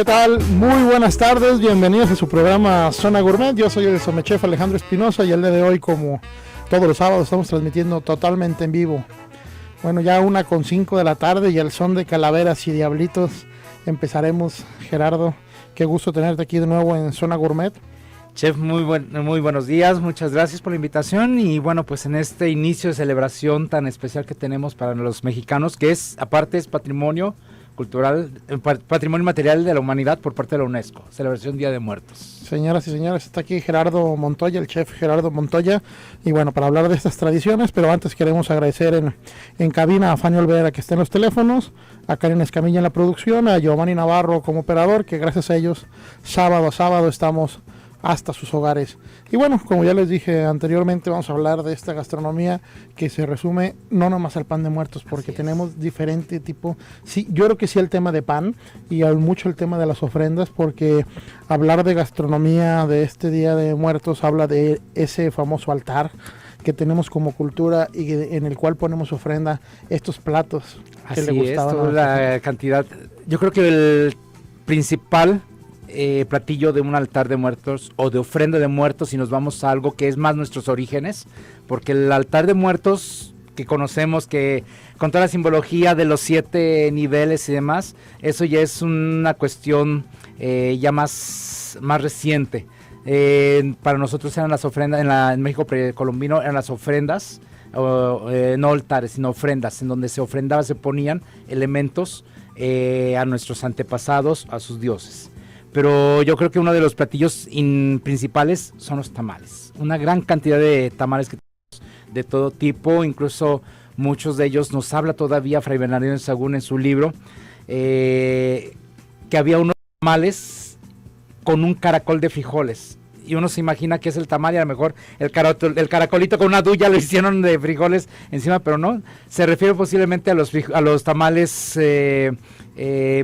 ¿qué tal? Muy buenas tardes, bienvenidos a su programa Zona Gourmet. Yo soy el somechef Alejandro Espinosa y el día de hoy, como todos los sábados, estamos transmitiendo totalmente en vivo. Bueno, ya 1:05 de la tarde y el son de calaveras y diablitos empezaremos. Gerardo, qué gusto tenerte aquí de nuevo en Zona Gourmet. Chef, muy buenos días, muchas gracias por la invitación y bueno, pues en este inicio de celebración tan especial que tenemos para los mexicanos, que es, aparte, es patrimonio cultural, patrimonio material de la humanidad por parte de la UNESCO, celebración Día de Muertos. Señoras y señores, está aquí Gerardo Montoya, el chef Gerardo Montoya, y bueno, para hablar de estas tradiciones, pero antes queremos agradecer en cabina a Fanny Olvera, que está en los teléfonos, a Karen Escamilla en la producción, a Giovanni Navarro como operador, que gracias a ellos sábado a sábado estamos hasta sus hogares. Y bueno, como ya les dije anteriormente, vamos a hablar de esta gastronomía que se resume no nomás al pan de muertos, porque tenemos diferente tipo. Sí, yo creo que sí el tema de pan y mucho el tema de las ofrendas, porque hablar de gastronomía de este Día de Muertos habla de ese famoso altar que tenemos como cultura y en el cual ponemos ofrenda estos platos que así le gustaban. Es, la cantidad, yo creo que el principal platillo de un altar de muertos o de ofrenda de muertos, si nos vamos a algo que es más nuestros orígenes, porque el altar de muertos que conocemos, que con toda la simbología de los 7 niveles y demás, eso ya es una cuestión ya más reciente. Para nosotros eran las ofrendas, en México precolombino eran las ofrendas, no altares, sino ofrendas, en donde se ofrendaba, se ponían elementos a nuestros antepasados, a sus dioses. Pero yo creo que uno de los platillos principales son los tamales. Una gran cantidad de tamales que tenemos de todo tipo, incluso muchos de ellos nos habla todavía Fray Bernardino de Sahagún en su libro, que había unos tamales con un caracol de frijoles. Y uno se imagina que es el tamal y a lo mejor el caracolito con una duya lo hicieron de frijoles encima, pero no. Se refiere posiblemente a los tamales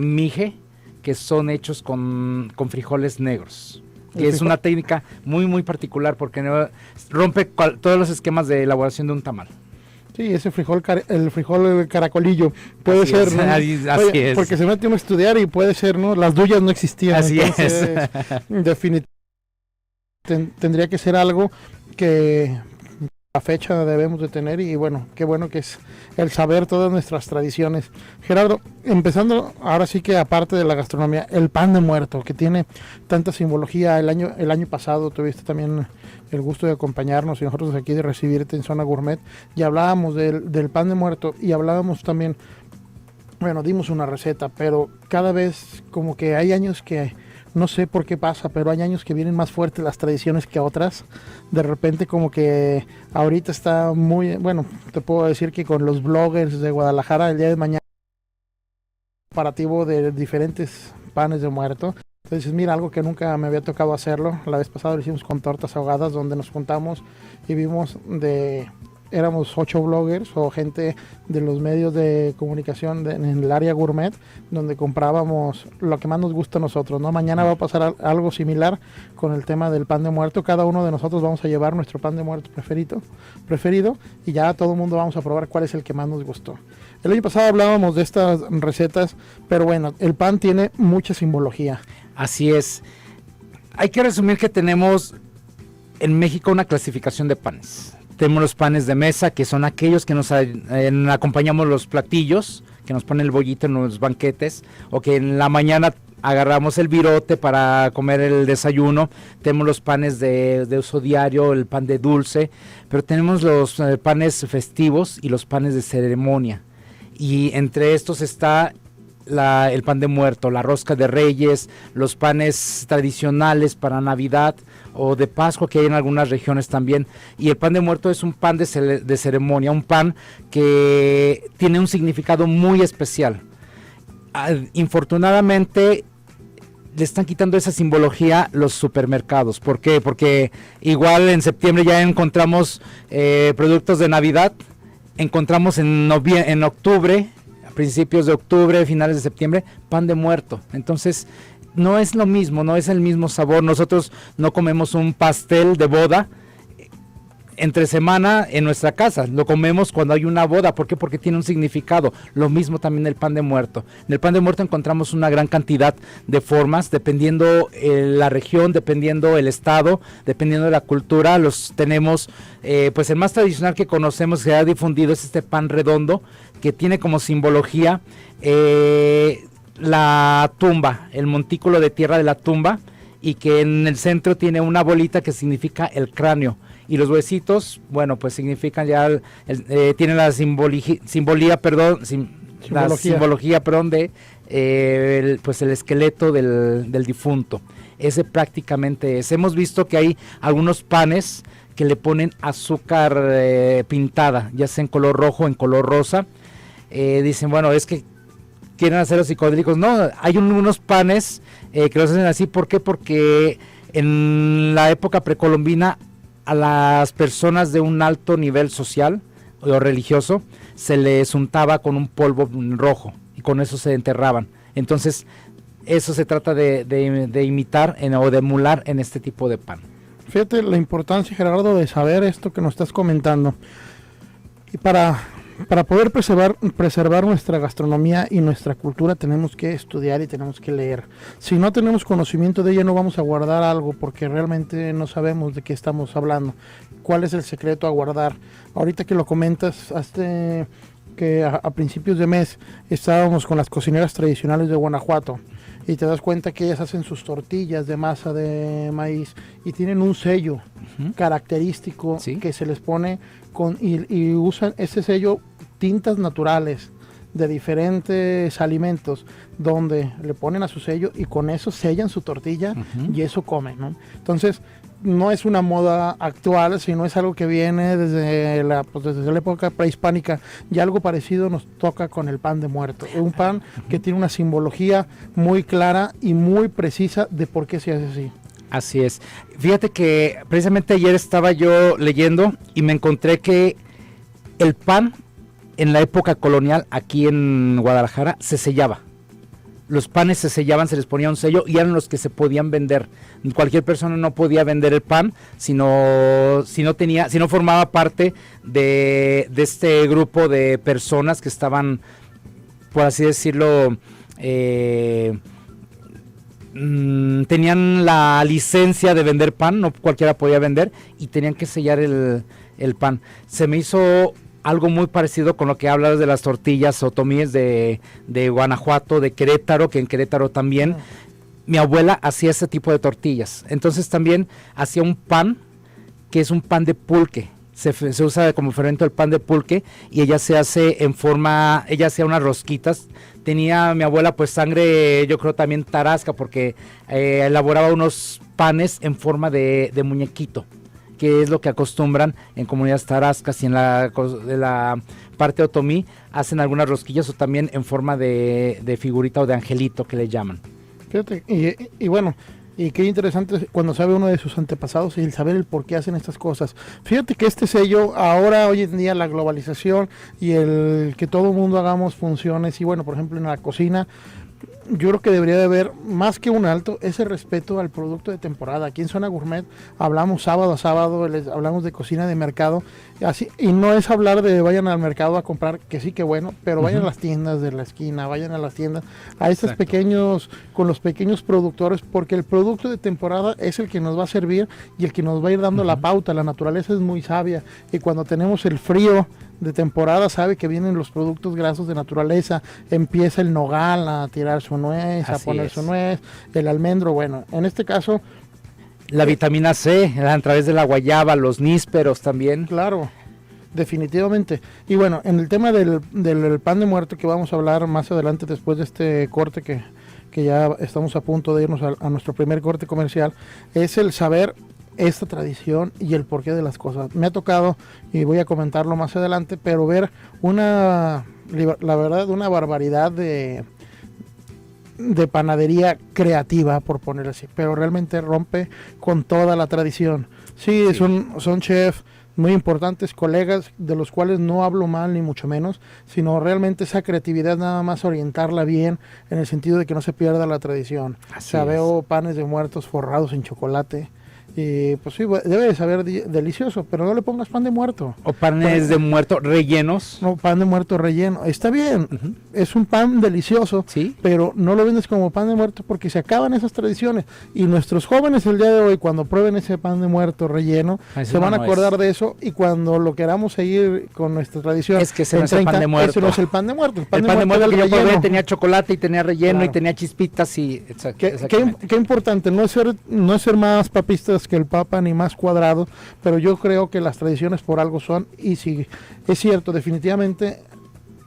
mije, que son hechos con frijoles negros, que es una técnica muy particular porque rompe todos los esquemas de elaboración de un tamal. Sí, ese frijol, el frijol caracolillo, puede así ser, es, ¿no? Así es. Porque se mete uno a estudiar y puede ser, ¿no? Las duyas no existían. Así entonces, es. Definitivamente tendría que ser algo que la fecha debemos de tener, y bueno, qué bueno que es el saber todas nuestras tradiciones. Gerardo, empezando ahora sí que aparte de la gastronomía, el pan de muerto, que tiene tanta simbología. El año pasado tuviste también el gusto de acompañarnos y nosotros aquí de recibirte en Zona Gourmet, y hablábamos del pan de muerto, y hablábamos también, bueno, dimos una receta, pero cada vez como que hay años que no sé por qué pasa, pero hay años que vienen más fuertes las tradiciones que otras. De repente como que ahorita está muy, bueno, te puedo decir que con los bloggers de Guadalajara el día de mañana comparativo de diferentes panes de muerto. Entonces mira, algo que nunca me había tocado hacerlo. La vez pasada lo hicimos con tortas ahogadas, donde nos juntamos y vimos éramos 8 bloggers o gente de los medios de comunicación en el área gourmet, donde comprábamos lo que más nos gusta a nosotros, ¿no? Mañana va a pasar algo similar con el tema del pan de muerto. Cada uno de nosotros vamos a llevar nuestro pan de muerto preferido, y ya todo el mundo vamos a probar cuál es el que más nos gustó. El año pasado hablábamos de estas recetas, pero bueno, el pan tiene mucha simbología. Así es. Hay que resumir que tenemos en México una clasificación de panes. Tenemos los panes de mesa, que son aquellos que nos acompañamos los platillos, que nos ponen el bollito en los banquetes, o que en la mañana agarramos el virote para comer el desayuno. Tenemos los panes de uso diario, el pan de dulce, pero tenemos los panes festivos y los panes de ceremonia. Y entre estos está el pan de muerto, la rosca de reyes, los panes tradicionales para Navidad o de Pascua, que hay en algunas regiones también. Y el pan de muerto es un pan de ceremonia, un pan que tiene un significado muy especial. Infortunadamente le están quitando esa simbología los supermercados. ¿Por qué? Porque igual en septiembre ya encontramos productos de Navidad, encontramos en octubre, a principios de octubre, finales de septiembre, pan de muerto. Entonces no es lo mismo, no es el mismo sabor. Nosotros no comemos un pastel de boda entre semana en nuestra casa, lo comemos cuando hay una boda. ¿Por qué? Porque tiene un significado. Lo mismo también el pan de muerto. En el pan de muerto encontramos una gran cantidad de formas, dependiendo la región, dependiendo el estado, dependiendo de la cultura. Los tenemos, pues el más tradicional que conocemos, que se ha difundido, es este pan redondo, que tiene como simbología la tumba, el montículo de tierra de la tumba, y que en el centro tiene una bolita que significa el cráneo, y los huesitos, bueno, pues significan ya, tienen la simbología de pues el esqueleto del difunto. Ese prácticamente es. Hemos visto que hay algunos panes que le ponen azúcar pintada, ya sea en color rojo o en color rosa. Dicen, bueno, es que quieren hacer los psicodélicos. No, hay unos panes que los hacen así. ¿Por qué? Porque en la época precolombina a las personas de un alto nivel social o religioso se les untaba con un polvo rojo y con eso se enterraban. Entonces eso se trata de imitar o de emular en este tipo de pan. Fíjate la importancia, Gerardo, de saber esto que nos estás comentando. Y para poder preservar nuestra gastronomía y nuestra cultura tenemos que estudiar y tenemos que leer. Si no tenemos conocimiento de ella no vamos a guardar algo porque realmente no sabemos de qué estamos hablando. ¿Cuál es el secreto a guardar? Ahorita que lo comentas, hasta que a principios de mes estábamos con las cocineras tradicionales de Guanajuato y te das cuenta que ellas hacen sus tortillas de masa de maíz y tienen un sello característico, ¿sí?, que se les pone y usan ese sello, tintas naturales de diferentes alimentos donde le ponen a su sello y con eso sellan su tortilla y eso comen, ¿no? Entonces no es una moda actual, sino es algo que viene desde la época prehispánica, y algo parecido nos toca con el pan de muerto. Es un pan que tiene una simbología muy clara y muy precisa de por qué se hace así. Así es. Fíjate que precisamente ayer estaba yo leyendo y me encontré que el pan en la época colonial aquí en Guadalajara se sellaba. Los panes se sellaban, se les ponía un sello y eran los que se podían vender. Cualquier persona no podía vender el pan si no formaba parte de este grupo de personas que estaban, por así decirlo, tenían la licencia de vender pan, no cualquiera podía vender, y tenían que sellar el pan. Se me hizo algo muy parecido con lo que hablas de las tortillas otomíes de Guanajuato, de Querétaro, que en Querétaro también mi abuela hacía ese tipo de tortillas. Entonces también hacía un pan que es un pan de pulque. Se usa como fermento el pan de pulque y ella hacía unas rosquitas. Tenía mi abuela pues sangre, yo creo también tarasca, porque elaboraba unos panes en forma de muñequito, que es lo que acostumbran en comunidades tarascas, y en la parte otomí hacen algunas rosquillas o también en forma de figurita o de angelito que le llaman. Fíjate, y bueno, y qué interesante cuando sabe uno de sus antepasados y el saber el por qué hacen estas cosas. Fíjate que este sello, ahora, hoy en día, la globalización y el que todo el mundo hagamos funciones, y bueno, por ejemplo, en la cocina, yo creo que debería de haber, más que un alto, ese respeto al producto de temporada. Aquí en Zona Gourmet hablamos sábado a sábado, hablamos de cocina de mercado, así, y no es hablar de vayan al mercado a comprar, que sí que bueno, pero vayan a las tiendas de la esquina, vayan a las tiendas, a estos pequeños, con los pequeños productores, porque el producto de temporada es el que nos va a servir y el que nos va a ir dando la pauta. La naturaleza es muy sabia, y cuando tenemos el frío de temporada sabe que vienen los productos grasos de naturaleza, empieza el nogal a tirar su nuez, a poner su nuez, el almendro, bueno, en este caso la vitamina C a través de la guayaba, los nísperos también. Claro, definitivamente. Y bueno, en el tema del pan de muerto, que vamos a hablar más adelante después de este corte que ya estamos a punto de irnos a nuestro primer corte comercial, es el saber esta tradición y el porqué de las cosas. Me ha tocado, y voy a comentarlo más adelante, pero ver la verdad, una barbaridad de panadería creativa, por poner así, pero realmente rompe con toda la tradición. Sí. Son chefs muy importantes, colegas de los cuales no hablo mal ni mucho menos, sino realmente esa creatividad nada más orientarla bien en el sentido de que no se pierda la tradición. O sea, veo panes de muertos forrados en chocolate, Y pues sí, debe de saber delicioso, pero no le pongas pan de muerto. O panes de muerto rellenos. No, pan de muerto relleno. Está bien, es un pan delicioso, Sí. pero no lo vendes como pan de muerto porque se acaban esas tradiciones. Y nuestros jóvenes el día de hoy, cuando prueben ese pan de muerto relleno, Ese se van a no acordar es. de eso. Y cuando lo queramos seguir con nuestra tradición, Es que ese no en es el pan de muerto. ese no es el pan de muerto. El pan de muerto del que yo probé relleno. tenía chocolate y tenía relleno Claro. y tenía chispitas y... Qué importante, no es ser más papistas que el Papa ni más cuadrado, pero yo creo que las tradiciones por algo son, y si es cierto, definitivamente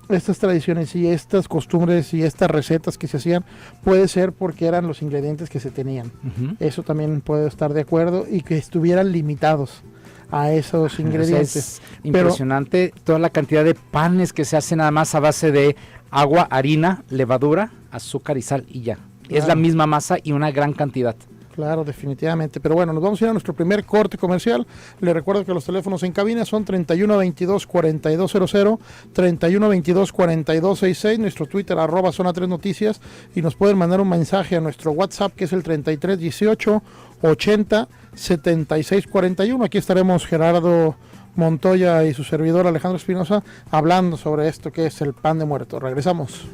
estas tradiciones y estas costumbres y estas recetas que se hacían, puede ser porque eran los ingredientes que se tenían. Ujú. Eso también puedo estar de acuerdo, y que estuvieran limitados a esos ingredientes. Es impresionante toda la cantidad de panes que se hacen nada más a base de agua, harina, levadura, azúcar y sal y ya. Es la misma masa y una gran cantidad. Claro, definitivamente. Pero bueno, nos vamos a ir a nuestro primer corte comercial. Les recuerdo que los teléfonos en cabina son 3122-4200, 3122-4266, nuestro Twitter @Zona 3 Noticias, y nos pueden mandar un mensaje a nuestro WhatsApp, que es el 3318 80 76 41. Aquí estaremos Gerardo Montoya y su servidor Alejandro Espinosa hablando sobre esto que es el pan de muerto. Regresamos.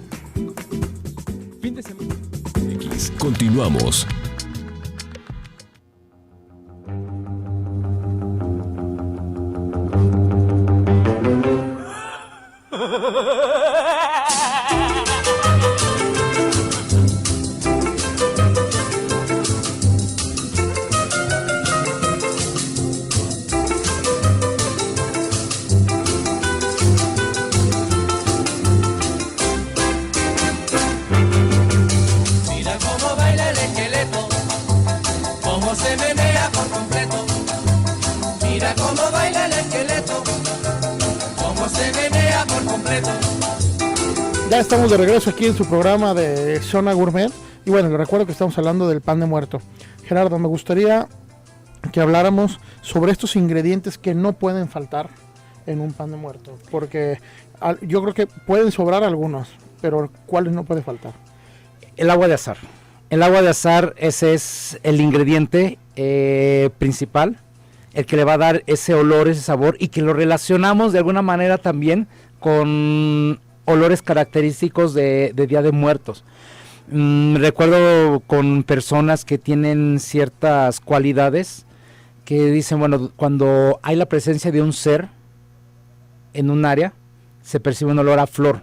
Fin de semana. Continuamos. Mira cómo baila el esqueleto, cómo se menea por completo. Mira cómo baila el esqueleto, cómo se menea por completo. Ya estamos de regreso aquí en su programa de Zona Gourmet. Y bueno, les recuerdo que estamos hablando del pan de muerto. Gerardo, me gustaría que habláramos sobre estos ingredientes que no pueden faltar en un pan de muerto. Porque yo creo que pueden sobrar algunos, pero ¿cuáles no puede faltar? El agua de azar. El agua de azar, ese es el ingrediente principal, el que le va a dar ese olor, ese sabor, y que lo relacionamos de alguna manera también con olores característicos de Día de Muertos. Recuerdo con personas que tienen ciertas cualidades que dicen, bueno, cuando hay la presencia de un ser en un área, se percibe un olor a flor.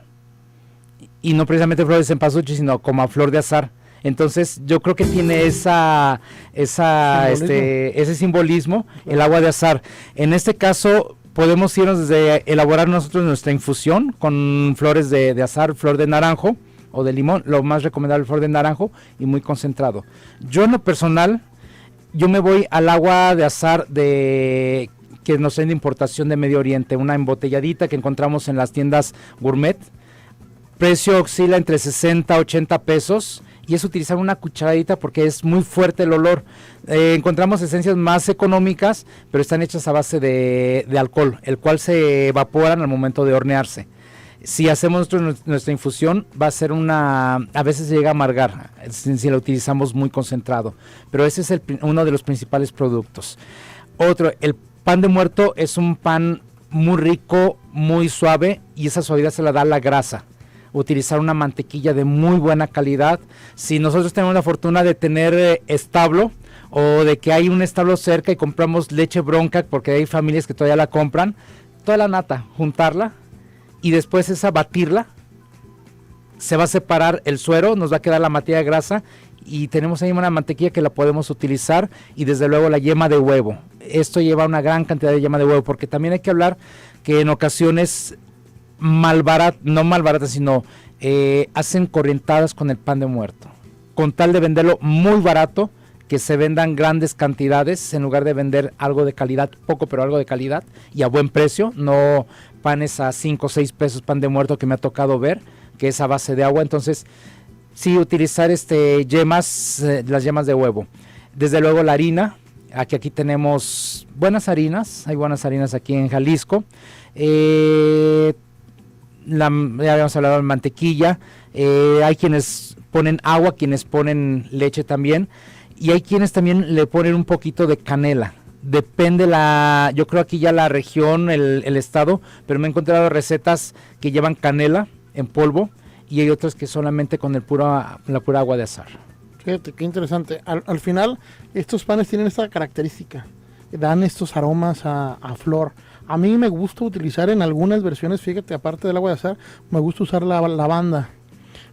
Y no precisamente flor de cempasúchil, sino como a flor de azar. Entonces yo creo que tiene ese simbolismo, el agua de azar. En este caso podemos irnos desde elaborar nosotros nuestra infusión con flores de azar, flor de naranjo o de limón, lo más recomendable flor de naranjo y muy concentrado. Yo en lo personal, yo me voy al agua de azar que nos traen de importación de Medio Oriente, una embotelladita que encontramos en las tiendas gourmet. Precio oscila entre 60 a 80 pesos y es utilizar una cucharadita porque es muy fuerte el olor. Encontramos esencias más económicas, pero están hechas a base de alcohol, el cual se evaporan al momento de hornearse. Si hacemos nuestra infusión, va a ser a veces se llega a amargar si la utilizamos muy concentrado, pero ese es uno de los principales productos. Otro, el pan de muerto es un pan muy rico, muy suave, y esa suavidad se la da la grasa. Utilizar una mantequilla de muy buena calidad. Si nosotros tenemos la fortuna de tener establo, o de que hay un establo cerca y compramos leche bronca, porque hay familias que todavía la compran, toda la nata, juntarla, y después esa batirla, se va a separar el suero, nos va a quedar la materia grasa, y tenemos ahí una mantequilla que la podemos utilizar, y desde luego la yema de huevo. Esto lleva una gran cantidad de yema de huevo, porque también hay que hablar que en ocasiones no malbaratas, sino hacen corrientadas con el pan de muerto, con tal de venderlo muy barato, que se vendan grandes cantidades, en lugar de vender algo de calidad, poco pero algo de calidad, y a buen precio, no panes a 5 o 6 pesos, pan de muerto que me ha tocado ver, que es a base de agua. Entonces, sí, utilizar yemas, las yemas de huevo. Desde luego la harina, aquí tenemos buenas harinas, hay buenas harinas aquí en Jalisco. Ya habíamos hablado de mantequilla, hay quienes ponen agua, quienes ponen leche también, Y hay quienes también le ponen un poquito de canela. Depende yo creo aquí ya la región, el estado, pero me he encontrado recetas que llevan canela en polvo y hay otras que solamente con la pura agua de azahar. Fíjate, qué interesante. Al final, estos panes tienen esta característica. Dan estos aromas a flor. A mí me gusta utilizar en algunas versiones, fíjate, aparte del agua de azahar, me gusta usar la lavanda.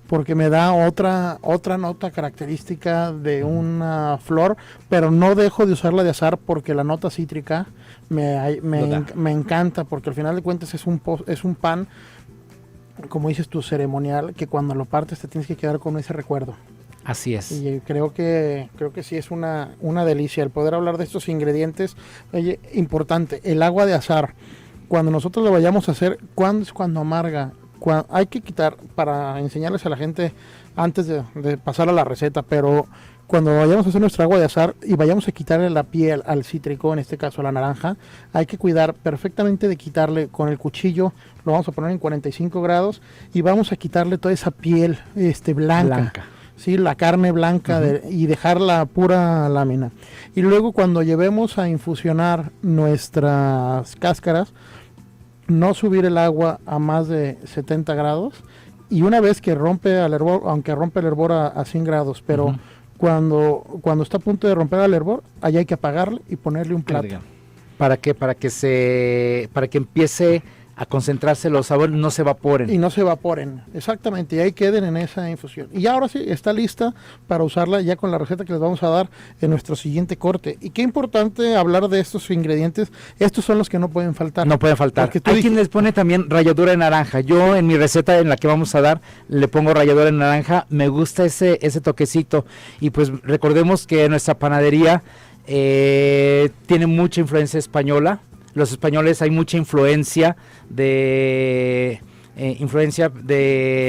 Porque me da otra nota característica de una flor, pero no dejo de usarla de azahar porque la nota cítrica me encanta, porque al final de cuentas es un pan, como dices tú, ceremonial, que cuando lo partes te tienes que quedar con ese recuerdo. Así es. Y creo que sí es una delicia el poder hablar de estos ingredientes. Oye, importante, el agua de azahar, cuando nosotros lo vayamos a hacer, ¿cuándo es cuando amarga? Hay que quitar, para enseñarles a la gente antes de pasar a la receta, pero cuando vayamos a hacer nuestra agua de azahar y vayamos a quitarle la piel al cítrico, en este caso a la naranja, hay que cuidar perfectamente de quitarle con el cuchillo, lo vamos a poner en 45 grados y vamos a quitarle toda esa piel blanca. Sí, la carne blanca y dejar la pura lámina. Y luego cuando llevemos a infusionar nuestras cáscaras, no subir el agua a más de 70 grados y una vez que rompe el hervor, aunque rompe el hervor a 100 grados, pero cuando está a punto de romper el hervor, allá hay que apagarle y ponerle un plato. ¿Para qué? Para que empiece a concentrarse los sabores, no se evaporen. Y no se evaporen, exactamente, y ahí queden en esa infusión. Y ahora sí, está lista para usarla ya con la receta que les vamos a dar en nuestro siguiente corte. Y qué importante hablar de estos ingredientes, estos son los que no pueden faltar. No pueden faltar. Hay quien les pone también ralladura de naranja. Yo en mi receta en la que vamos a dar, le pongo ralladura de naranja, me gusta ese toquecito. Y pues recordemos que nuestra panadería tiene mucha influencia española. Los españoles, hay mucha influencia de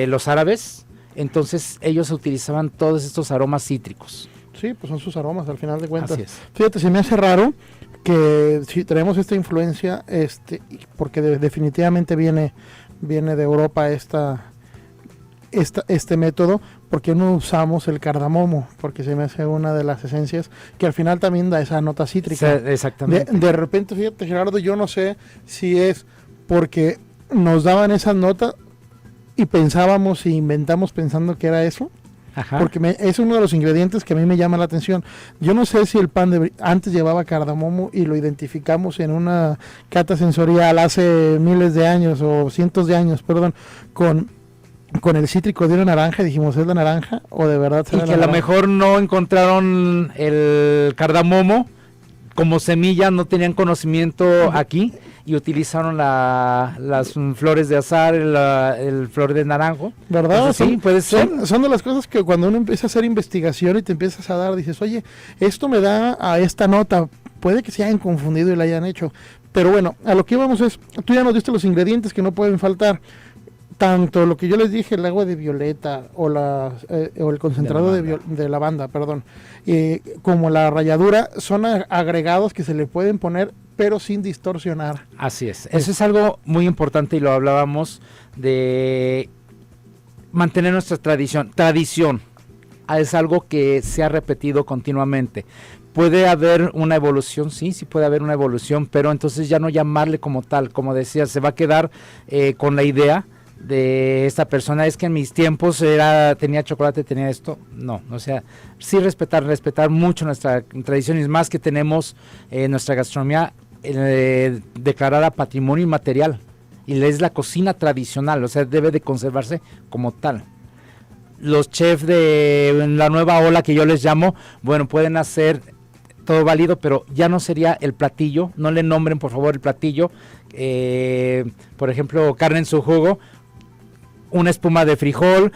los árabes, entonces ellos utilizaban todos estos aromas cítricos. Sí, pues son sus aromas al final de cuentas. Así es. Fíjate, se me hace raro que si tenemos esta influencia, porque definitivamente viene de Europa este método, porque no usamos el cardamomo, porque se me hace una de las esencias que al final también da esa nota cítrica. Sí, exactamente. De repente, fíjate, Gerardo, yo no sé si es porque nos daban esas notas y pensábamos y inventamos pensando que era eso. Ajá. Porque es uno de los ingredientes que a mí me llama la atención. Yo no sé si el pan antes llevaba cardamomo y lo identificamos en una cata sensorial hace miles de años o cientos de años, perdón, con el cítrico de una naranja y dijimos, ¿es la naranja? ¿O de verdad será la naranja? Y que a lo mejor no encontraron el cardamomo como semilla, no tenían conocimiento aquí y utilizaron las flores de azahar, el flor de naranjo. ¿Verdad? Entonces, sí, puede ser. Son de las cosas que cuando uno empieza a hacer investigación y te empiezas a dar, dices, oye, esto me da a esta nota, puede que se hayan confundido y la hayan hecho. Pero bueno, a lo que íbamos es, tú ya nos diste los ingredientes que no pueden faltar. Tanto lo que yo les dije, el agua de violeta o el concentrado de lavanda, perdón, como la ralladura, son agregados que se le pueden poner, pero sin distorsionar. Así es. Eso es algo muy importante y lo hablábamos de mantener nuestra tradición. Tradición es algo que se ha repetido continuamente. ¿Puede haber una evolución? Sí puede haber una evolución, pero entonces ya no llamarle como tal. Como decía, se va a quedar con la idea de esta persona, es que en mis tiempos tenía chocolate, tenía esto. No, o sea, sí respetar mucho nuestra tradición, y más que tenemos nuestra gastronomía declarada patrimonio inmaterial, y es la cocina tradicional, o sea, debe de conservarse como tal. Los chefs de la nueva ola, que yo les llamo, bueno, pueden hacer todo válido, pero ya no sería el platillo, no le nombren por favor el platillo, por ejemplo, carne en su jugo, una espuma de frijol,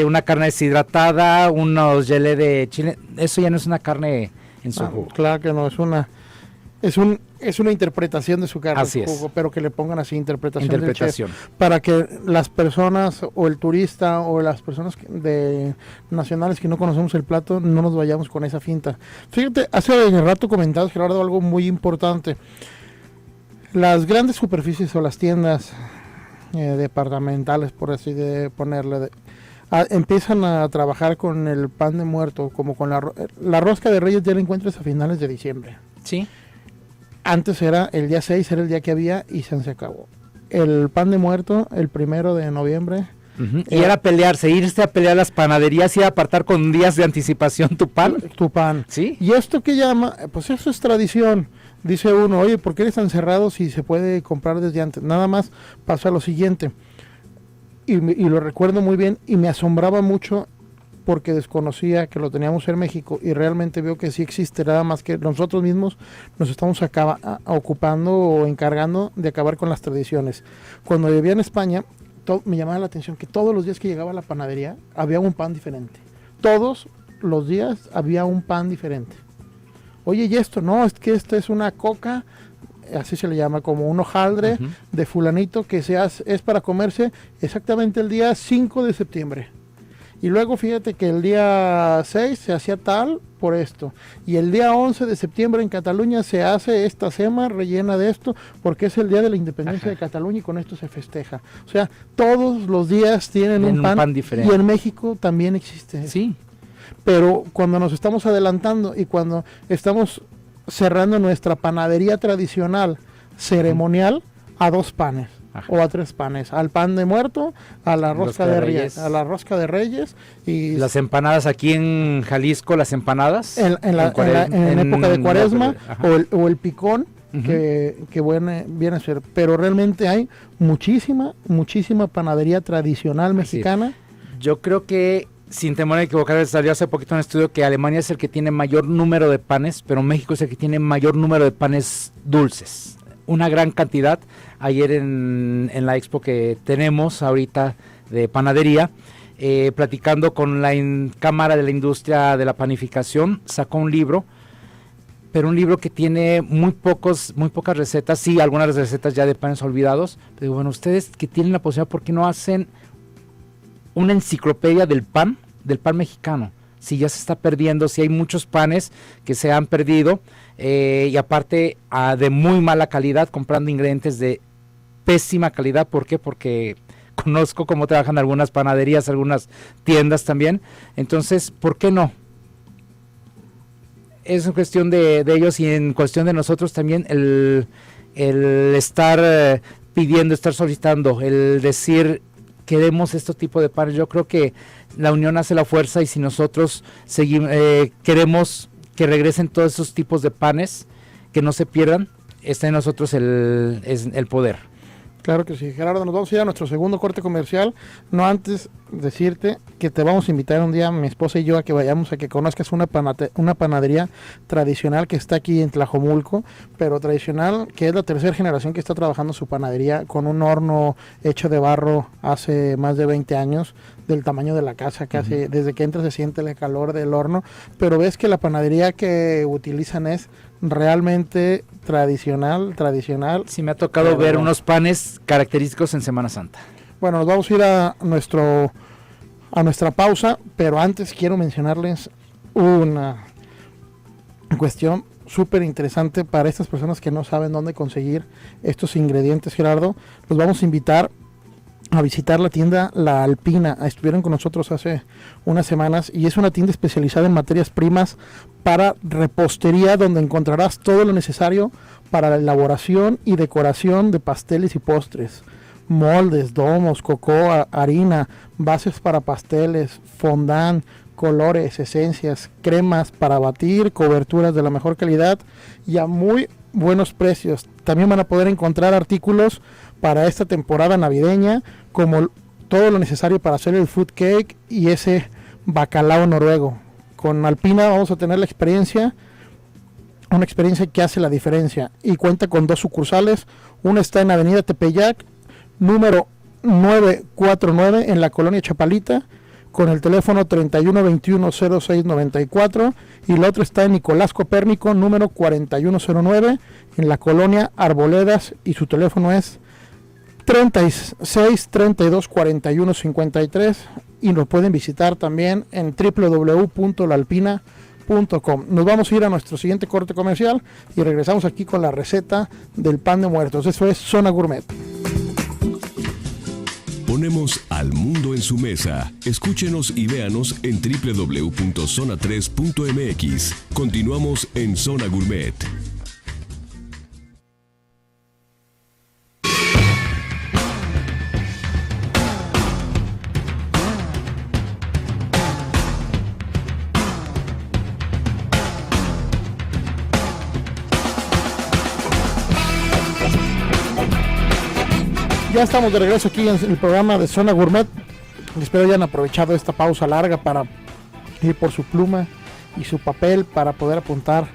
una carne deshidratada, unos gelé de chile, eso ya no es una carne en su jugo. Claro que no, es una interpretación de su carne en su jugo, es. Pero que le pongan así interpretación del chef, Interpretación. para que las personas o el turista o las personas nacionales que no conocemos el plato no nos vayamos con esa finta. Fíjate, hace rato comentabas, Gerardo, algo muy importante. Las grandes superficies o las tiendas departamentales, por así de ponerle, empiezan a trabajar con el pan de muerto, como con la rosca de Reyes ya la encuentras a finales de diciembre. Sí. Antes era el día 6, era el día que había y se acabó. El pan de muerto, el 1 de noviembre. Y era pelearse, irse a pelear las panaderías y apartar con días de anticipación tu pan. Tu pan. Sí. ¿Y esto qué llama? Pues eso es tradición. Dice uno, oye, ¿por qué eres tan cerrado si se puede comprar desde antes? Nada más pasa lo siguiente. Y lo recuerdo muy bien y me asombraba mucho porque desconocía que lo teníamos en México y realmente veo que sí existe, nada más que nosotros mismos nos estamos ocupando o encargando de acabar con las tradiciones. Cuando vivía en España, me llamaba la atención que todos los días que llegaba a la panadería había un pan diferente. Todos los días había un pan diferente. Oye, ¿y esto? No, es que esta es una coca, así se le llama, como un hojaldre de fulanito que es para comerse exactamente el día 5 de septiembre. Y luego fíjate que el día 6 se hacía tal por esto. Y el día 11 de septiembre en Cataluña se hace esta sema rellena de esto porque es el día de la independencia de Cataluña y con esto se festeja. O sea, todos los días tienen un pan diferente. Y en México también existe. Sí. Pero cuando nos estamos adelantando y cuando estamos cerrando nuestra panadería tradicional ceremonial a 2 panes. O a 3 panes, al pan de muerto, a la rosca de Reyes, a la rosca de Reyes y las empanadas aquí en Jalisco, las empanadas en época de Cuaresma o el picón que viene a ser, pero realmente hay muchísima panadería tradicional mexicana. Yo creo que sin temor a equivocar, salió hace poquito un estudio que Alemania es el que tiene mayor número de panes, pero México es el que tiene mayor número de panes dulces. Una gran cantidad. Ayer en la expo que tenemos ahorita de panadería, platicando con la Cámara de la Industria de la Panificación, sacó un libro, pero un libro que tiene muy pocas recetas, sí, algunas recetas ya de panes olvidados, pero bueno, ustedes que tienen la posibilidad, ¿por qué no hacen una enciclopedia del pan mexicano? Si ya se está perdiendo, si hay muchos panes que se han perdido, y aparte de muy mala calidad, comprando ingredientes de pésima calidad. ¿Por qué? Porque conozco cómo trabajan algunas panaderías, algunas tiendas también. Entonces, ¿por qué no? Es en cuestión de ellos y en cuestión de nosotros también el estar pidiendo, estar solicitando, el decir queremos este tipo de panes. Yo creo que la unión hace la fuerza y si nosotros queremos que regresen todos esos tipos de panes, que no se pierdan, está en nosotros el poder. Claro que sí, Gerardo, nos vamos a ir a nuestro segundo corte comercial, no antes decirte que te vamos a invitar un día, mi esposa y yo, a que vayamos a que conozcas una panadería tradicional que está aquí en Tlajomulco, pero tradicional, que es la tercera generación que está trabajando su panadería con un horno hecho de barro hace más de 20 años, del tamaño de la casa, casi desde que entras se siente el calor del horno, pero ves que la panadería que utilizan es realmente tradicional. Sí, me ha tocado ver unos panes característicos en Semana Santa. Bueno, nos vamos a ir a nuestra pausa, pero antes quiero mencionarles una cuestión súper interesante para estas personas que no saben dónde conseguir estos ingredientes, Gerardo. Los vamos a invitar a visitar la tienda La Alpina. Estuvieron con nosotros hace unas semanas y es una tienda especializada en materias primas para repostería, donde encontrarás todo lo necesario para la elaboración y decoración de pasteles y postres, moldes, domos, cocoa, harina, bases para pasteles, fondant, colores, esencias, cremas para batir, coberturas de la mejor calidad y a muy buenos precios. También van a poder encontrar artículos para esta temporada navideña, como todo lo necesario para hacer el fruit cake y ese bacalao noruego. Con Alpina vamos a tener una experiencia que hace la diferencia y cuenta con 2 sucursales. Una está en Avenida Tepeyac, número 949 en la colonia Chapalita, con el teléfono 3121-0694, y la otra está en Nicolás Copérnico, número 4109 en la colonia Arboledas, y su teléfono es 36 32 41 53, y nos pueden visitar también en www.laalpina.com. Nos vamos a ir a nuestro siguiente corte comercial y regresamos aquí con la receta del pan de muertos. Eso es Zona Gourmet. Ponemos al mundo en su mesa. Escúchenos y véanos en www.zona3.mx. Continuamos en Zona Gourmet. Ya estamos de regreso aquí en el programa de Zona Gourmet. Espero hayan aprovechado esta pausa larga para ir por su pluma y su papel para poder apuntar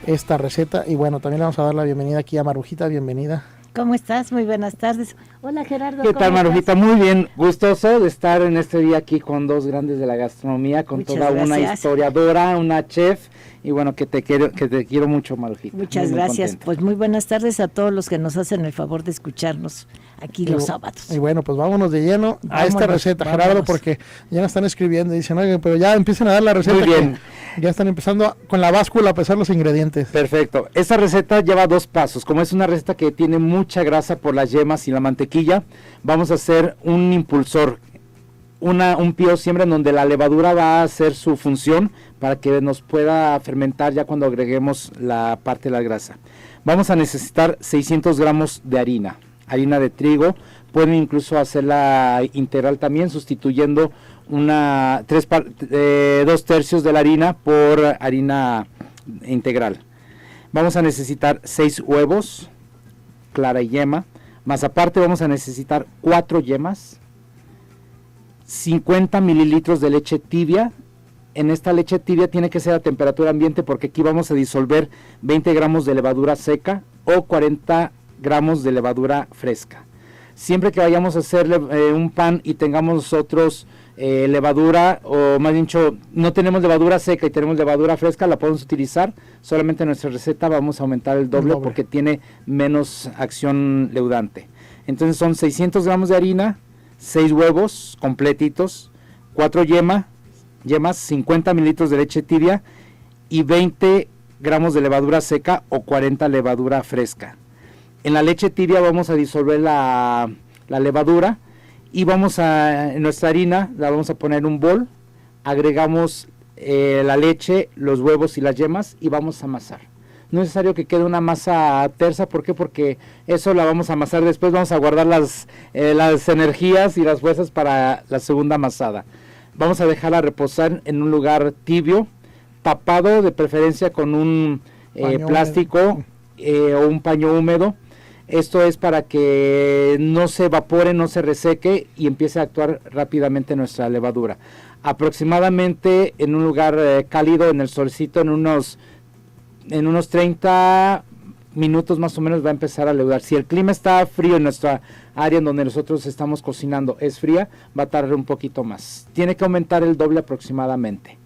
esta receta. Y bueno, también le vamos a dar la bienvenida aquí a Marujita. Bienvenida. ¿Cómo estás? Muy buenas tardes. Hola Gerardo. ¿Qué tal, ¿cómo Marujita? estás? Muy bien, gustoso de estar en este día aquí con dos grandes de la gastronomía, con Muchas toda una gracias. historiadora, una chef, y bueno, que te quiero mucho, Marujita. Muchas Muy gracias. contento. Pues muy buenas tardes a todos los que nos hacen el favor de escucharnos aquí los sábados. Y bueno, pues vámonos de lleno a esta Vámonos, receta, vámonos. Gerardo, porque ya nos están escribiendo y dicen, oye, pero ya empiecen a dar la receta. Muy bien. Que ya están empezando con la báscula a pesar los ingredientes. Perfecto. Esta receta lleva 2 pasos. Como es una receta que tiene mucha grasa por las yemas y la mantequilla, vamos a hacer un impulsor, un pío siempre en donde la levadura va a hacer su función para que nos pueda fermentar ya cuando agreguemos la parte de la grasa. Vamos a necesitar 600 gramos de harina de trigo. Pueden incluso hacerla integral también, sustituyendo 2/3 de la harina por harina integral. Vamos a necesitar 6 huevos, clara y yema, más aparte vamos a necesitar 4 yemas, 50 mililitros de leche tibia. En esta leche tibia tiene que ser a temperatura ambiente porque aquí vamos a disolver 20 gramos de levadura seca o 40 gramos de levadura fresca. Siempre que vayamos a hacer un pan y tengamos nosotros levadura, o más bien dicho, no tenemos levadura seca y tenemos levadura fresca, la podemos utilizar. Solamente en nuestra receta vamos a aumentar el doble porque tiene menos acción leudante. Entonces son 600 gramos de harina, 6 huevos completitos, 4 yemas, 50 mililitros de leche tibia y 20 gramos de levadura seca o 40 levadura fresca. En la leche tibia vamos a disolver la levadura y en nuestra harina la vamos a poner en un bol, agregamos la leche, los huevos y las yemas y vamos a amasar. No es necesario que quede una masa tersa, ¿por qué? Porque eso la vamos a amasar después, vamos a guardar las energías y las fuerzas para la segunda amasada. Vamos a dejarla reposar en un lugar tibio, tapado de preferencia con un plástico o un paño húmedo. Esto es para que no se evapore, no se reseque y empiece a actuar rápidamente nuestra levadura. Aproximadamente en un lugar cálido, en el solcito, en unos 30 minutos más o menos va a empezar a leudar. Si el clima está frío en nuestra área en donde nosotros estamos cocinando es fría, va a tardar un poquito más. Tiene que aumentar el doble aproximadamente.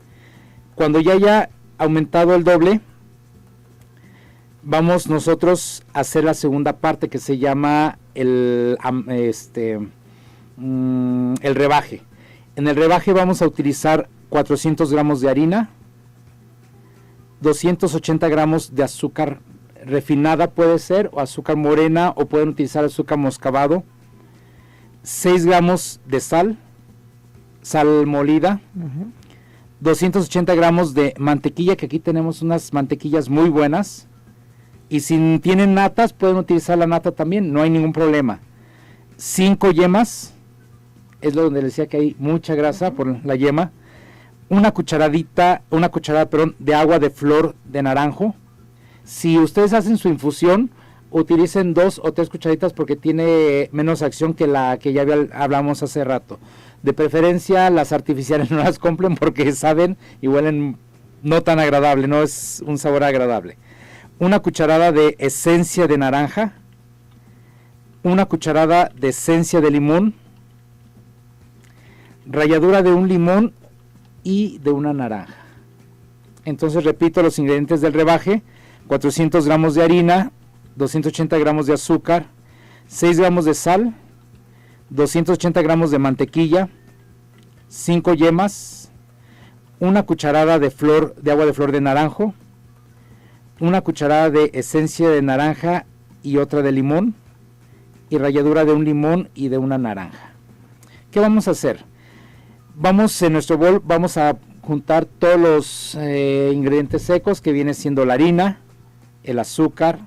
Cuando ya haya aumentado el doble, vamos nosotros a hacer la segunda parte que se llama el rebaje. En el rebaje vamos a utilizar 400 gramos de harina, 280 gramos de azúcar refinada puede ser, o azúcar morena, o pueden utilizar azúcar moscabado, 6 gramos de sal molida, 280 gramos de mantequilla, que aquí tenemos unas mantequillas muy buenas, y si tienen natas pueden utilizar la nata también, no hay ningún problema. 5 yemas, es lo donde les decía que hay mucha grasa por la yema. Una cucharada de agua de flor de naranjo. Si ustedes hacen su infusión, utilicen 2 o 3 cucharaditas porque tiene menos acción que la que ya hablamos hace rato. De preferencia las artificiales no las compren porque saben y huelen no tan agradable, no es un sabor agradable. Una cucharada de esencia de naranja, una cucharada de esencia de limón, ralladura de un limón y de una naranja. Entonces repito los ingredientes del rebaje: 400 gramos de harina, 280 gramos de azúcar, 6 gramos de sal, 280 gramos de mantequilla, 5 yemas, una cucharada de agua de flor de naranjo, una cucharada de esencia de naranja y otra de limón, y ralladura de un limón y de una naranja. ¿Qué vamos a hacer? Vamos en nuestro bol, vamos a juntar todos los ingredientes secos, que viene siendo la harina, el azúcar,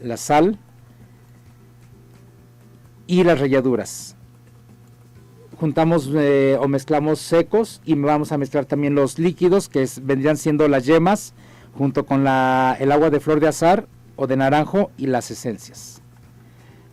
la sal y las ralladuras. Juntamos o mezclamos secos y vamos a mezclar también los líquidos, que vendrían siendo las yemas, junto con el agua de flor de azahar o de naranjo y las esencias.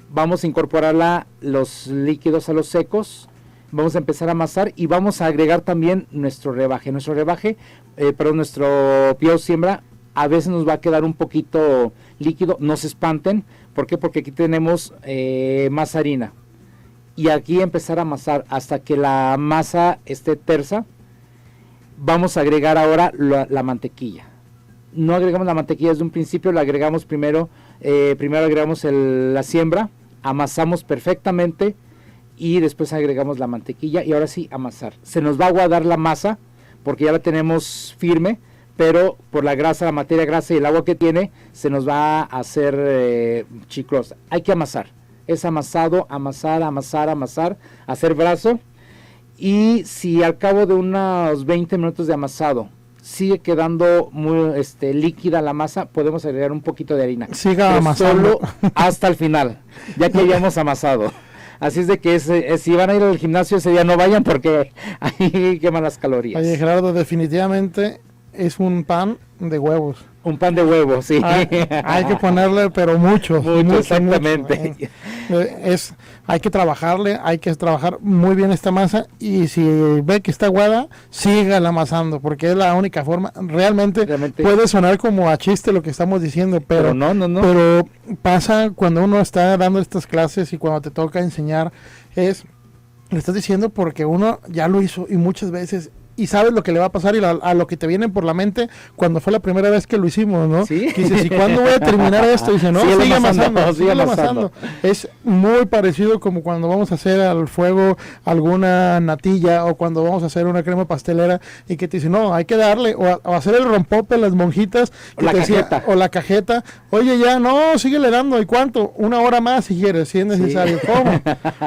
Vamos a incorporar los líquidos a los secos, vamos a empezar a amasar y vamos a agregar también nuestro rebaje. Nuestro pío siembra a veces nos va a quedar un poquito líquido, no se espanten. ¿Por qué? Porque aquí tenemos más harina. Y aquí empezar a amasar hasta que la masa esté tersa. Vamos a agregar ahora la mantequilla. No agregamos la mantequilla desde un principio, la agregamos primero agregamos la siembra, amasamos perfectamente y después agregamos la mantequilla y ahora sí amasar. Se nos va a aguadar la masa porque ya la tenemos firme, pero por la grasa, la materia grasa y el agua que tiene, se nos va a hacer chiclosa. Hay que amasar. Es amasado, amasar, hacer brazo, y si al cabo de unos 20 minutos de amasado sigue quedando muy líquida la masa, podemos agregar un poquito de harina. Siga amasando. Solo hasta el final, ya que hayamos amasado. Así es de que si van a ir al gimnasio ese día no vayan porque ahí queman las calorías. Oye, Gerardo, definitivamente es un pan de huevos. Un pan de huevo, sí. Hay que ponerle, pero mucho, exactamente. Hay que trabajar muy bien esta masa, y si ve que está aguada, sígala amasando, porque es la única forma. Realmente puede sonar como a chiste lo que estamos diciendo, pero no. Pero pasa cuando uno está dando estas clases y cuando te toca enseñar, le estás diciendo porque uno ya lo hizo y muchas veces, y sabes lo que le va a pasar y a lo que te viene por la mente cuando fue la primera vez que lo hicimos, ¿no? ¿Sí? Dices, ¿y cuándo voy a terminar esto? Y dice, no, sigue amasando. Es muy parecido como cuando vamos a hacer al fuego alguna natilla, o cuando vamos a hacer una crema pastelera y que te dicen, no, hay que darle, o hacer el rompope, las monjitas, que o la cajeta. Oye, ya, no, síguele dando. ¿Y cuánto? 1 hora más si quieres, si es necesario. Sí. ¿Cómo?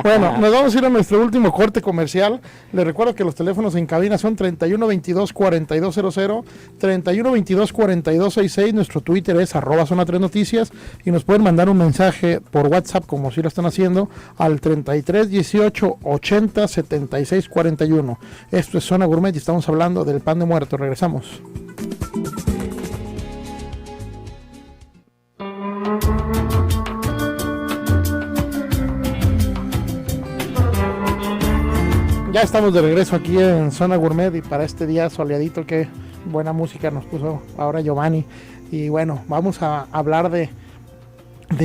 Bueno, nos vamos a ir a nuestro último corte comercial. Les recuerdo que los teléfonos en cabina son 31 22 4200, 31 22 4266. Nuestro Twitter es @Zona3Noticias, y nos pueden mandar un mensaje por WhatsApp, como si lo están haciendo, al 33 18 80 76 41. Esto es Zona Gourmet y estamos hablando del pan de muerto. Regresamos. Ya estamos de regreso aquí en Zona Gourmet, y para este día soleadito, qué buena música nos puso ahora Giovanni. Y bueno, vamos a hablar de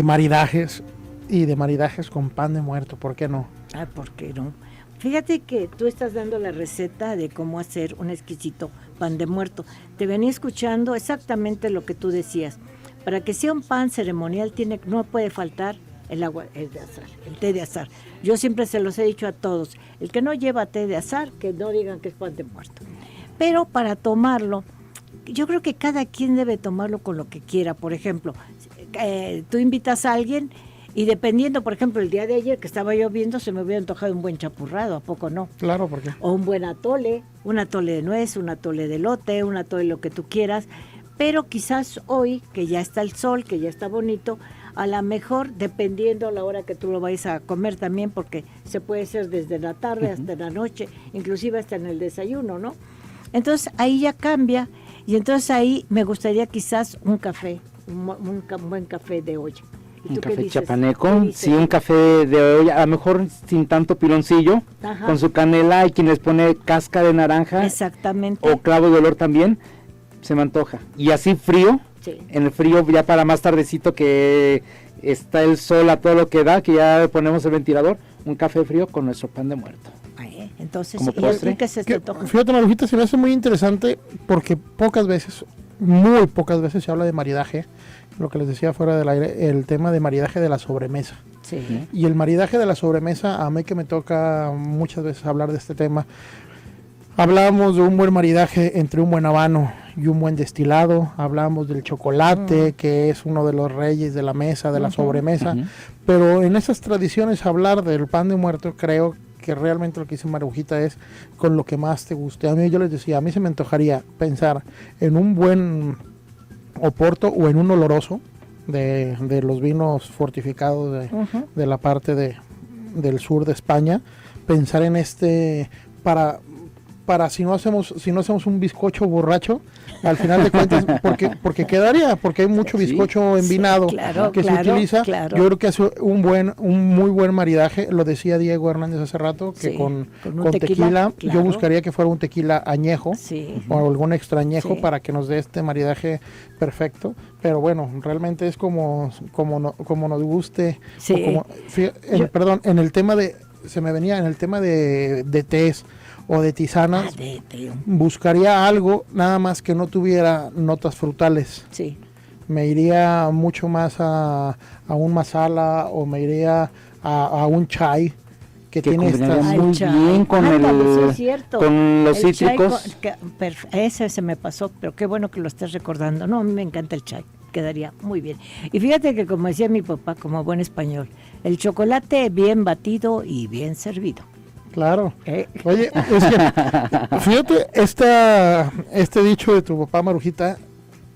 maridajes, y de maridajes con pan de muerto, ¿por qué no? ¿Por qué no? Fíjate que tú estás dando la receta de cómo hacer un exquisito pan de muerto. Te venía escuchando exactamente lo que tú decías. Para que sea un pan ceremonial no puede faltar el agua, el té de azahar. Yo siempre se los he dicho a todos, el que no lleva té de azahar, que no digan que es pan de muerto. Pero para tomarlo, yo creo que cada quien debe tomarlo con lo que quiera. Por ejemplo, tú invitas a alguien y dependiendo, por ejemplo, el día de ayer que estaba lloviendo, se me hubiera antojado un buen chapurrado, ¿a poco no? Claro, ¿por qué? O un buen atole, un atole de nuez, un atole de elote, un atole lo que tú quieras. Pero quizás hoy, que ya está el sol, que ya está bonito, a lo mejor, dependiendo a la hora que tú lo vayas a comer también, porque se puede hacer desde la tarde hasta la noche, inclusive hasta en el desayuno, ¿no? Entonces ahí ya cambia, y entonces ahí me gustaría quizás un café, un buen café de olla. Un café chapaneco, sí, un café de olla, a lo mejor sin tanto piloncillo, ajá, con su canela, y quien les pone casca de naranja, exactamente, o clavo de olor también, se me antoja. Y así frío, sí, en el frío ya para más tardecito que está el sol a todo lo que da, que ya ponemos el ventilador, un café frío con nuestro pan de muerto. Entonces, como postre. Fíjate, Marujita, se me hace muy interesante porque muy pocas veces se habla de maridaje. Lo que les decía fuera del aire, el tema de maridaje de la sobremesa. Sí. Y el maridaje de la sobremesa, a mí que me toca muchas veces hablar de este tema, hablamos de un buen maridaje entre un buen habano y un buen destilado, hablamos del chocolate, que es uno de los reyes de la mesa, de la sobremesa, pero en esas tradiciones hablar del pan de muerto creo que realmente lo que dice Marujita es con lo que más te guste. A mí, yo les decía, a mí se me antojaría pensar en un buen Oporto o en un oloroso de los vinos fortificados de la parte del sur de España, pensar en para si no hacemos un bizcocho borracho, al final de cuentas, porque hay mucho bizcocho envinado que se utiliza. Claro. Yo creo que hace un muy buen maridaje, lo decía Diego Hernández hace rato, que con tequila, claro. Yo buscaría que fuera un tequila añejo o algún extra añejo para que nos dé este maridaje perfecto. Pero bueno, realmente es como nos guste. En el tema de tés o de tisanas, buscaría algo nada más que no tuviera notas frutales. Sí. Me iría mucho más a un masala o me iría a un chai que tiene muy bien con con los cítricos. Ese se me pasó, pero qué bueno que lo estás recordando. No, a mí me encanta el chai, quedaría muy bien. Y fíjate que como decía mi papá, como buen español, el chocolate bien batido y bien servido. Claro. Oye, es que, fíjate, este dicho de tu papá, Marujita,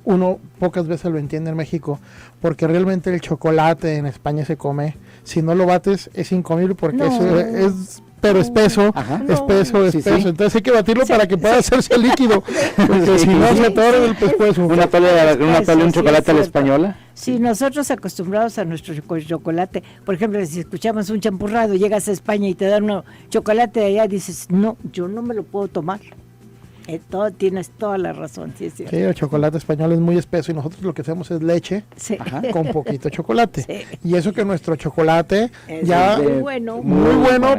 uno pocas veces lo entiende en México, porque realmente el chocolate en España se come. Si no lo bates, es incomible porque es pero espeso, espeso. Entonces hay que batirlo para que pueda hacerse líquido, porque si no se atora el pescuezo. Una tole, un chocolate a la española. Sí, nosotros acostumbrados a nuestro chocolate, por ejemplo, si escuchamos un champurrado, llegas a España y te dan un chocolate de allá, dices, no, yo no me lo puedo tomar. Tienes toda la razón, sí, es cierto. Sí, el chocolate español es muy espeso y nosotros lo que hacemos es leche con poquito chocolate. Sí. Y eso que nuestro chocolate es ya muy bueno,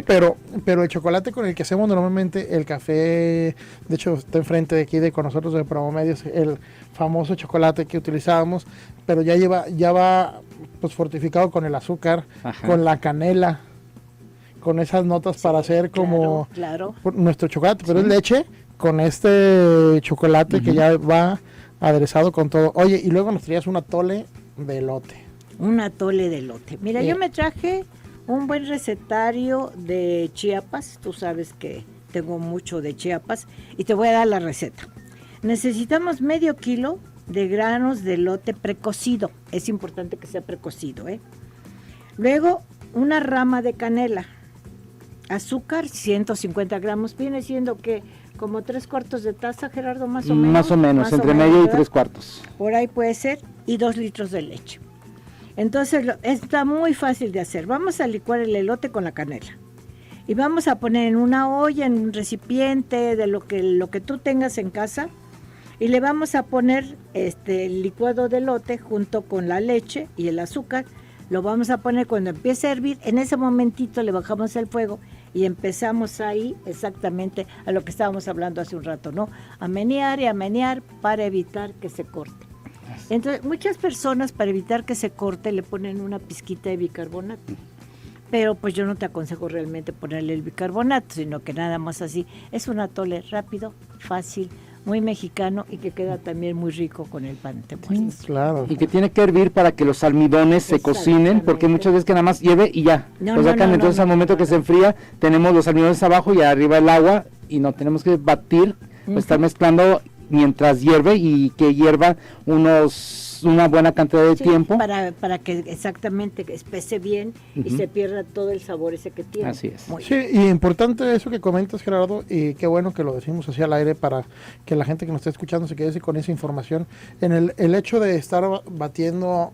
pero el chocolate con el que hacemos normalmente el café, de hecho está enfrente de aquí con nosotros de Promomedios, el famoso chocolate que utilizábamos, pero ya va pues fortificado con el azúcar, con la canela, con esas notas para hacer como nuestro chocolate, pero es leche con este chocolate que ya va aderezado con todo. Oye, y luego nos traías un atole de elote. Un atole de elote. Mira, yo me traje un buen recetario de Chiapas. Tú sabes que tengo mucho de Chiapas y te voy a dar la receta. Necesitamos medio kilo de granos de elote precocido. Es importante que sea precocido, ¿eh? Luego, una rama de canela. Azúcar, 150 gramos. Viene siendo que como 3/4 de taza, Gerardo, más o menos. Más o menos, entre medio y 3/4. Por ahí puede ser, y 2 litros de leche. Entonces, está muy fácil de hacer. Vamos a licuar el elote con la canela. Y vamos a poner en una olla, en un recipiente, de lo que tú tengas en casa. Y le vamos a poner el licuado de elote junto con la leche y el azúcar. Lo vamos a poner cuando empiece a hervir. En ese momentito le bajamos el fuego y empezamos ahí exactamente a lo que estábamos hablando hace un rato, ¿no? A menear y a menear para evitar que se corte. Entonces, muchas personas para evitar que se corte le ponen una pizquita de bicarbonato. Pero pues yo no te aconsejo realmente ponerle el bicarbonato, sino que nada más así. Es un atole rápido, fácil, muy mexicano y que queda también muy rico con el pan de muertos. Claro. Y que tiene que hervir para que los almidones se cocinen, porque muchas veces que nada más hierve y ya. Entonces al momento que se enfría, tenemos los almidones abajo y arriba el agua y no tenemos que batir, estar mezclando mientras hierve y que hierva una buena cantidad de tiempo. Para que exactamente espese bien y se pierda todo el sabor ese que tiene. Así es. Sí, y importante eso que comentas, Gerardo, y qué bueno que lo decimos así al aire para que la gente que nos está escuchando se quede con esa información. En el hecho de estar batiendo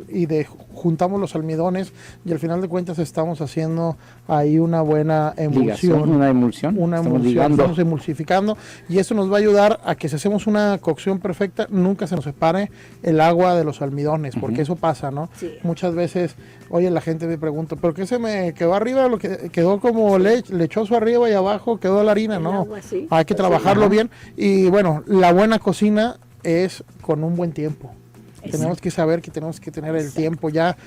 y de juntamos los almidones y al final de cuentas estamos haciendo ahí una buena emulsión. Una emulsión. Estamos emulsificando y eso nos va a ayudar a que si hacemos una cocción perfecta, nunca se nos separe el agua de los almidones, porque eso pasa, ¿no? Sí. Muchas veces, oye, la gente me pregunta, ¿pero qué se me quedó arriba? Lo que quedó como lechoso arriba y abajo quedó la harina, ¿no? Agua, sí. Hay que trabajarlo bien y bueno, la buena cocina es con un buen tiempo. Exacto. Tenemos que saber que tenemos que tener el tiempo ya.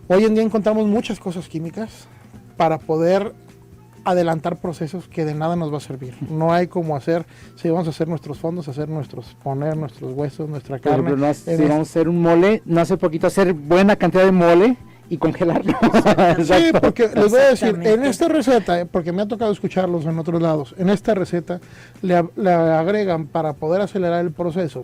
Hoy en día encontramos muchas cosas químicas para poder adelantar procesos que de nada nos va a servir. No hay como hacer, si vamos a hacer nuestros fondos, poner nuestros huesos, nuestra carne. Si vamos a hacer un mole, no hace poquito hacer buena cantidad de mole y congelarlo. Sí, Exacto. porque les voy a decir, en Exactamente. esta receta, porque me ha tocado escucharlos en otros lados, en esta receta le agregan, para poder acelerar el proceso,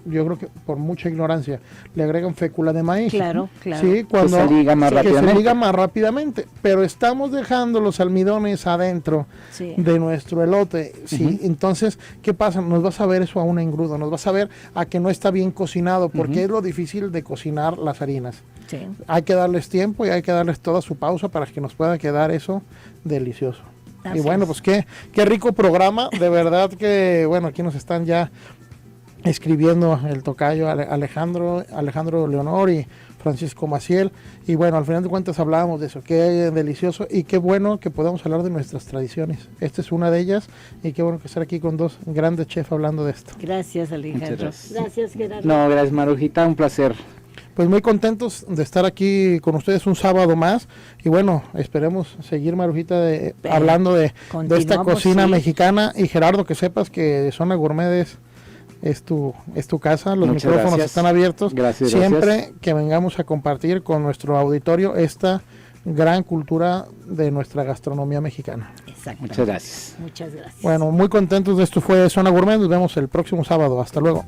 yo creo que por mucha ignorancia, le agregan fécula de maíz. Claro, claro. Sí, cuando Que se liga más que se rápidamente. liga más rápidamente, pero estamos dejando los almidones adentro Sí. de nuestro elote, ¿sí? Entonces, ¿qué pasa? Nos va a saber eso a un engrudo, nos va a saber a que no está bien cocinado, porque es lo difícil de cocinar las harinas. Sí. Hay que darles tiempo y hay que darles toda su pausa para que nos pueda quedar eso delicioso. Así y bueno, es. pues qué rico programa, de verdad que, bueno, aquí nos están ya escribiendo el tocayo Alejandro Leonor y Francisco Maciel, y bueno, al final de cuentas hablábamos de eso, qué delicioso y qué bueno que podamos hablar de nuestras tradiciones. Esta es una de ellas, y qué bueno que estar aquí con dos grandes chefs hablando de esto. Gracias, Alejandro. Muchas gracias. Gracias, Gerardo. No, gracias, Marujita, un placer. Pues muy contentos de estar aquí con ustedes un sábado más, y bueno, esperemos seguir, Marujita, hablando de esta Continuamos, cocina sí. mexicana. Y Gerardo, que sepas que Zona Gourmet es tu casa, los Muchas micrófonos gracias. están abiertos. Gracias, Siempre gracias. que vengamos a compartir con nuestro auditorio esta gran cultura de nuestra gastronomía mexicana. Exacto. Muchas gracias. Muchas gracias. Bueno, muy contentos de esto. Fue Zona Gourmet, nos vemos el próximo sábado. Hasta luego.